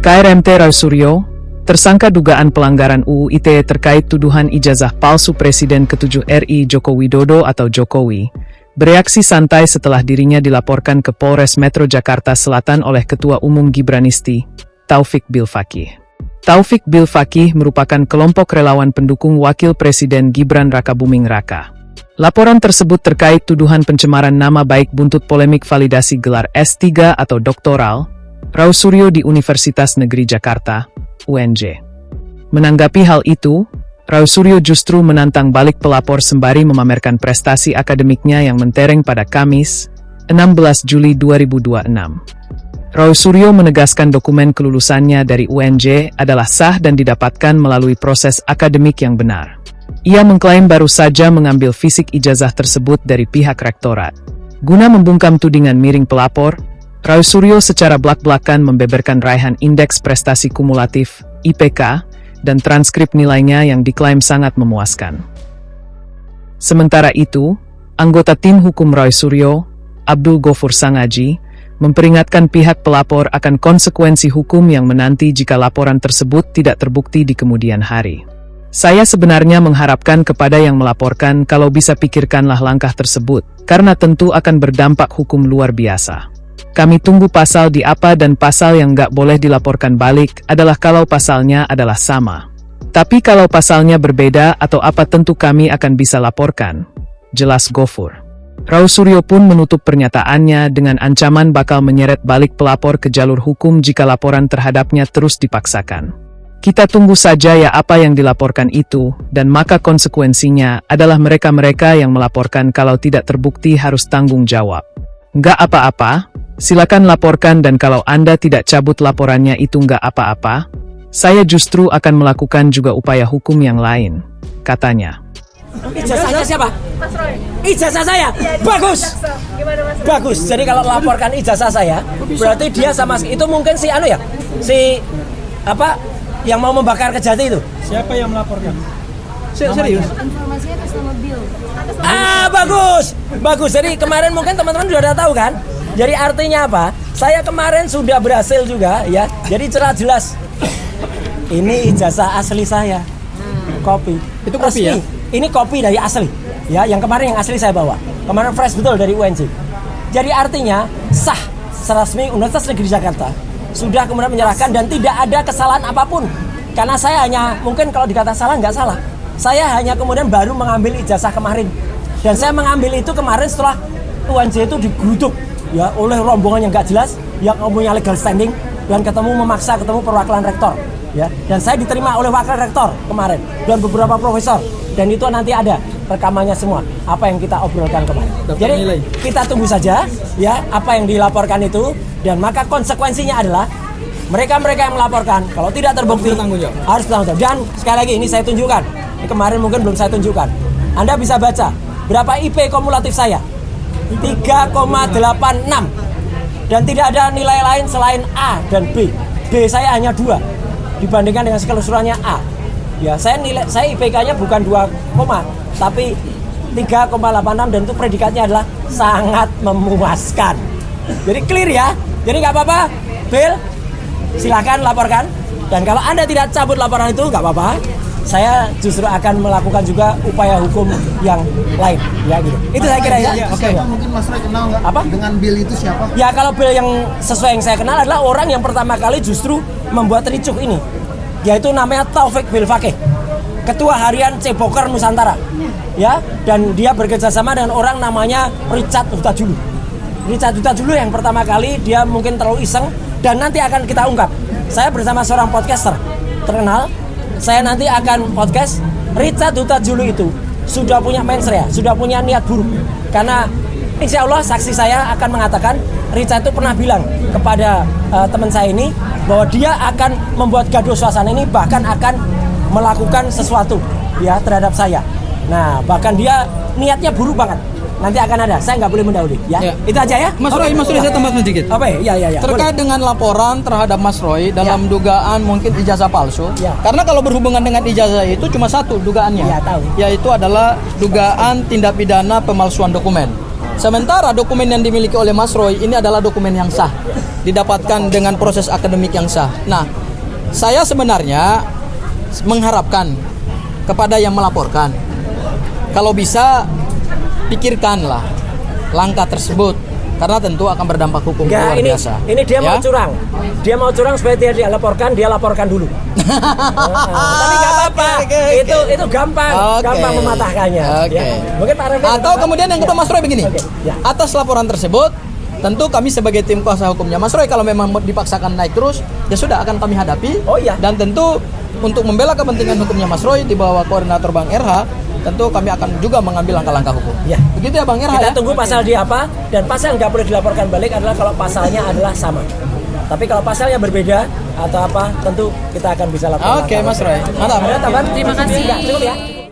KRMT Roy Suryo, tersangka dugaan pelanggaran UU ITE terkait tuduhan ijazah palsu Presiden ke-7 RI Joko Widodo atau Jokowi, bereaksi santai setelah dirinya dilaporkan ke Polres Metro Jakarta Selatan oleh Ketua Umum Gibranisti, Taufik Bilfaqih. Taufik Bilfaqih merupakan kelompok relawan pendukung Wakil Presiden Gibran Rakabuming Raka. Laporan tersebut terkait tuduhan pencemaran nama baik buntut polemik validasi gelar S3 atau doktoral, Roy Suryo di Universitas Negeri Jakarta, UNJ. Menanggapi hal itu, Roy Suryo justru menantang balik pelapor sembari memamerkan prestasi akademiknya yang mentereng pada Kamis, 16 Juli 2026. Roy Suryo menegaskan dokumen kelulusannya dari UNJ adalah sah dan didapatkan melalui proses akademik yang benar. Ia mengklaim baru saja mengambil fisik ijazah tersebut dari pihak rektorat. Guna membungkam tudingan miring pelapor, Roy Suryo secara blak-blakan membeberkan raihan indeks prestasi kumulatif, IPK, dan transkrip nilainya yang diklaim sangat memuaskan. Sementara itu, anggota tim hukum Roy Suryo, Abdul Ghafur Sangaji, memperingatkan pihak pelapor akan konsekuensi hukum yang menanti jika laporan tersebut tidak terbukti di kemudian hari. Saya sebenarnya mengharapkan kepada yang melaporkan kalau bisa pikirkanlah langkah tersebut, karena tentu akan berdampak hukum luar biasa. Kami tunggu pasal di apa dan pasal yang nggak boleh dilaporkan balik adalah kalau pasalnya adalah sama. Tapi kalau pasalnya berbeda atau apa tentu kami akan bisa laporkan, jelas Ghafur. Roy Suryo pun menutup pernyataannya dengan ancaman bakal menyeret balik pelapor ke jalur hukum jika laporan terhadapnya terus dipaksakan. Kita tunggu saja ya apa yang dilaporkan itu, dan maka konsekuensinya adalah mereka-mereka yang melaporkan kalau tidak terbukti harus tanggung jawab. Nggak apa-apa, silakan laporkan dan kalau Anda tidak cabut laporannya itu nggak apa-apa, saya justru akan melakukan juga upaya hukum yang lain, katanya. Ijazahnya siapa? Mas Roy. Ijazah saya? Ya, Bagus! Gimana Mas Roy? Bagus, jadi kalau laporkan ijazah saya, berarti dia sama, itu mungkin si anu ya? Si, apa, yang mau membakar Kejati itu? Siapa yang melaporkan? Serius? Informasinya atas nama Bill. Bagus! Bagus, jadi kemarin mungkin teman-teman sudah ada tahu kan? Jadi artinya apa? Saya kemarin sudah berhasil juga ya, jadi jelas. Ini ijazah asli saya. Kopi. Itu kopi ya? Ini kopi dari asli. Ya, yang kemarin yang asli saya bawa. Kemarin fresh betul dari UNJ. Jadi artinya sah resmi Universitas Negeri Jakarta sudah kemudian menyerahkan dan tidak ada kesalahan apapun. Karena saya hanya mungkin kalau dikata salah nggak salah. Saya hanya kemudian baru mengambil ijazah kemarin. Dan saya mengambil itu kemarin setelah UNJ itu digeruduk ya oleh rombongan yang nggak jelas yang punya legal standing dan memaksa ketemu perwakilan rektor. Ya, dan saya diterima oleh wakil rektor kemarin dan beberapa profesor dan itu nanti ada rekamannya semua apa yang kita obrolkan kemarin. Jadi kita tunggu saja ya apa yang dilaporkan itu dan maka konsekuensinya adalah mereka yang melaporkan kalau tidak terbukti harus bertanggung jawab. Dan sekali lagi ini saya tunjukkan. Ini kemarin mungkin belum saya tunjukkan. Anda bisa baca berapa IP kumulatif saya 3,86 dan tidak ada nilai lain selain A dan B. B saya hanya 2 dibandingkan dengan keseluruhannya A. Ya, saya IPK-nya bukan 2, tapi 3,86 dan itu predikatnya adalah sangat memuaskan. Jadi clear ya. Jadi nggak apa-apa, Bill, silakan laporkan. Dan kalau Anda tidak cabut laporan itu nggak apa-apa. Saya justru akan melakukan juga upaya hukum yang lain, ya gitu. Itu saya kira ya. Oke. Mungkin Mas Roy kenal nggak? Apa? Dengan Bill itu siapa? Ya kalau Bill yang sesuai yang saya kenal adalah orang yang pertama kali justru membuat ricuh ini, yaitu namanya Taufik Bilfaqih, Ketua Harian Ceboker Nusantara, ya. Dan dia bekerjasama dengan orang namanya Richard Hutajulu. Richard Hutajulu yang pertama kali dia mungkin terlalu iseng dan nanti akan kita ungkap. Saya bersama seorang podcaster terkenal. Saya nanti akan podcast. Richard Hutajulu itu sudah punya mensrea, sudah punya niat buruk. Karena insya Allah saksi saya akan mengatakan Richard itu pernah bilang kepada teman saya ini bahwa dia akan membuat gaduh suasana ini, bahkan akan melakukan sesuatu ya terhadap saya. Nah bahkan dia niatnya buruk banget. Nanti akan ada, saya nggak boleh mendahului ya. Itu aja ya. Mas Roy, saya tambah sedikit. Apa ya? Terkait dengan laporan terhadap Mas Roy dalam dugaan mungkin ijazah palsu. Ya. Karena kalau berhubungan dengan ijazah itu cuma satu dugaannya. Ya, tahu. Yaitu adalah dugaan tindak pidana pemalsuan dokumen. Sementara dokumen yang dimiliki oleh Mas Roy ini adalah dokumen yang sah, didapatkan dengan proses akademik yang sah. Nah, saya sebenarnya mengharapkan kepada yang melaporkan, kalau bisa pikirkanlah langkah tersebut, karena tentu akan berdampak hukum luar biasa. Ini dia mau Ya? curang. Dia mau curang supaya dia laporkan dulu. Tapi nggak apa-apa. Oke. Itu gampang, Oke. gampang mematahkannya. Oke. Ya. Mungkin Pak Refli Atau kemudian yang kedua Mas Roy begini, Oke, ya. atas laporan tersebut, tentu kami sebagai tim kuasa hukumnya Mas Roy, kalau memang dipaksakan naik terus, ya sudah akan kami hadapi. Oh, iya. Dan tentu untuk membela kepentingan hukumnya Mas Roy di bawah koordinator Bang RH, tentu kami akan juga mengambil langkah-langkah hukum. Ya. Begitu ya Bang RH Kita ya? tunggu pasal dia apa, dan pasal yang nggak boleh dilaporkan balik adalah kalau pasalnya adalah sama. Tapi kalau pasalnya berbeda atau apa, tentu kita akan bisa lakukan. Oke Mas Roy, mantap. Ada tambahan? Terima kasih. Cukup ya.